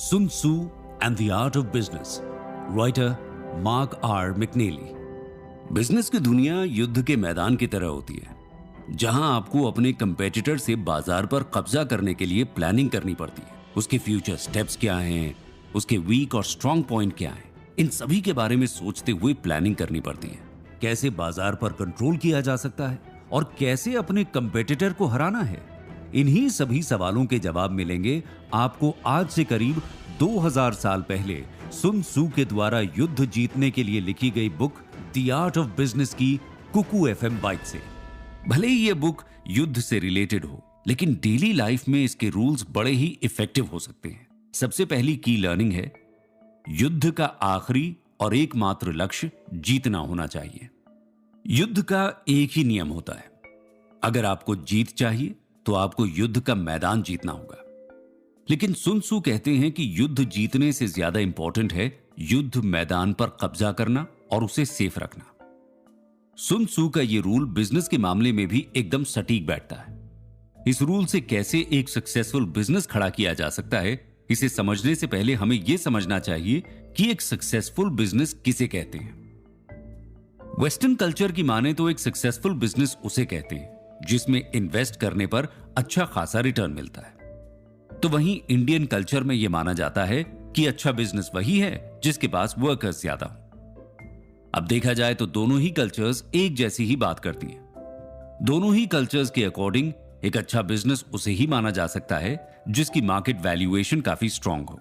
Sun Tzu and the Art of Business, writer Mark R McNally. Business की दुनिया युद्ध के मैदान की तरह होती है, जहां आपको अपने कंपेटिटर से बाजार पर कब्जा करने के लिए प्लानिंग करनी पड़ती है। उसके फ्यूचर स्टेप्स क्या हैं, उसके वीक और स्ट्रांग पॉइंट क्या हैं, इन सभी के बारे में सोचते हुए प्लानिंग करनी पड़ती है। कैसे बाजार पर कंट्रोल किया जा सकता है और कैसे अपने कंपेटिटर को हराना है, इन्हीं सभी सवालों के जवाब मिलेंगे आपको आज से करीब 2000 साल पहले सुन त्सू के द्वारा युद्ध जीतने के लिए लिखी गई book the art of business की कुकू एफएम बाइट से। भले ही ये बुक युद्ध से रिलेटेड हो, लेकिन डेली लाइफ में इसके रूल्स बड़े ही इफेक्टिव हो सकते हैं। सबसे पहली की लर्निंग है, युद्ध का आखिरी और एकमात्र लक्ष्य जीतना होना चाहिए। युद्ध का एक ही नियम होता है, अगर आपको जीत चाहिए तो आपको युद्ध का मैदान जीतना होगा। लेकिन सुन त्सू कहते हैं कि युद्ध जीतने से ज्यादा इंपॉर्टेंट है युद्ध मैदान पर कब्जा करना और उसे सेफ रखना। सुन त्सू का यह रूल बिजनेस के मामले में भी एकदम सटीक बैठता है। इस रूल से कैसे एक सक्सेसफुल बिजनेस खड़ा किया जा सकता है, इसे समझने से पहले हमें यह समझना चाहिए कि एक सक्सेसफुल बिजनेस किसे कहते हैं। वेस्टर्न कल्चर की माने तो एक सक्सेसफुल बिजनेस उसे कहते हैं जिसमें इन्वेस्ट करने पर अच्छा खासा रिटर्न मिलता है। तो वहीं इंडियन कल्चर में यह माना जाता है कि अच्छा बिजनेस वही है जिसके पास वर्कर्स ज्यादा हो। अब देखा जाए तो दोनों ही कल्चर्स एक जैसी ही बात करती हैं। दोनों ही कल्चर्स के अकॉर्डिंग एक अच्छा बिजनेस उसे ही माना जा सकता है जिसकी मार्केट वैल्यूएशन काफी स्ट्रांग हो,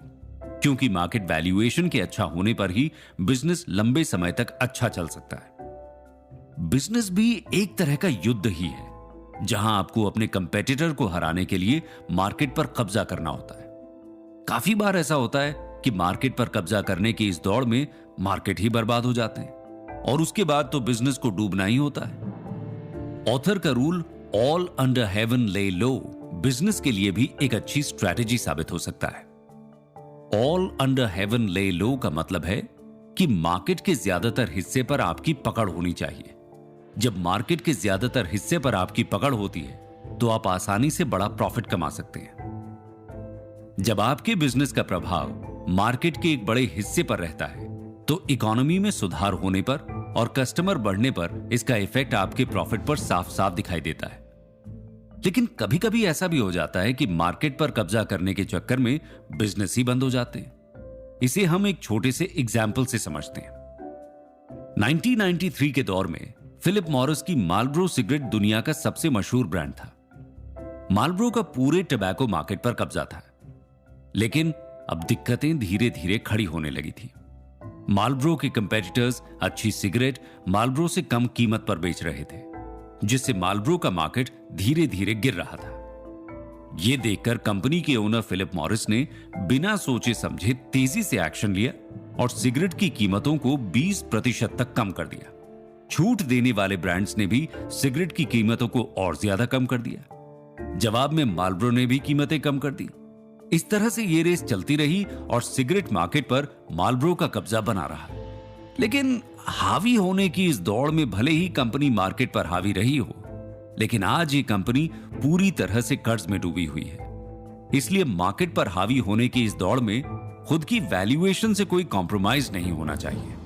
क्योंकि मार्केट वैल्यूएशन के अच्छा होने पर ही बिजनेस लंबे समय तक अच्छा चल सकता है। बिजनेस भी एक तरह का युद्ध ही है, जहां आपको अपने कंपेटिटर को हराने के लिए मार्केट पर कब्जा करना होता है। काफी बार ऐसा होता है कि मार्केट पर कब्जा करने की इस दौड़ में मार्केट ही बर्बाद हो जाते हैं और उसके बाद तो बिजनेस को डूबना ही होता है। ऑथर का रूल ऑल अंडर हेवन ले लो बिजनेस के लिए भी एक अच्छी स्ट्रैटेजी साबित हो सकता है। ऑल अंडर हेवन ले लो का मतलब है कि मार्केट के ज्यादातर हिस्से पर आपकी पकड़ होनी चाहिए। जब मार्केट के ज्यादातर हिस्से पर आपकी पकड़ होती है तो आप आसानी से बड़ा प्रॉफिट कमा सकते हैं। जब आपके बिजनेस का प्रभाव मार्केट के एक बड़े हिस्से पर रहता है तो इकोनॉमी में सुधार होने पर और कस्टमर बढ़ने पर इसका इफेक्ट आपके प्रॉफिट पर साफ साफ दिखाई देता है। लेकिन कभी कभी ऐसा भी हो जाता है कि मार्केट पर कब्जा करने के चक्कर में बिजनेस ही बंद हो जाते हैं। इसे हम एक छोटे से एग्जाम्पल से समझते हैं। 1993 के दौर में फिलिप मॉरिस की मार्लबोरो सिगरेट दुनिया का सबसे मशहूर ब्रांड था। मार्लबोरो का पूरे टबैको मार्केट पर कब्जा था, लेकिन अब दिक्कतें धीरे धीरे खड़ी होने लगी थी। मार्लबोरो के कंपेटिटर्स अच्छी सिगरेट मार्लबोरो से कम कीमत पर बेच रहे थे, जिससे मार्लबोरो का मार्केट धीरे धीरे गिर रहा था। यह देखकर कंपनी के ओनर फिलिप मॉरिस ने बिना सोचे समझे तेजी से एक्शन लिया और सिगरेट की कीमतों को 20% तक कम कर दिया। छूट देने वाले ब्रांड्स ने भी सिगरेट की कीमतों को और ज्यादा कम कर दिया। जवाब में मार्लबोरो ने भी कीमतें कम कर दी। इस तरह से ये रेस चलती रही और सिगरेट मार्केट पर मार्लबोरो का कब्जा बना रहा। लेकिन हावी होने की इस दौड़ में भले ही कंपनी मार्केट पर हावी रही हो, लेकिन आज ये कंपनी पूरी तरह से कर्ज में डूबी हुई है। इसलिए मार्केट पर हावी होने की इस दौड़ में खुद की वैल्यूएशन से कोई कॉम्प्रोमाइज नहीं होना चाहिए।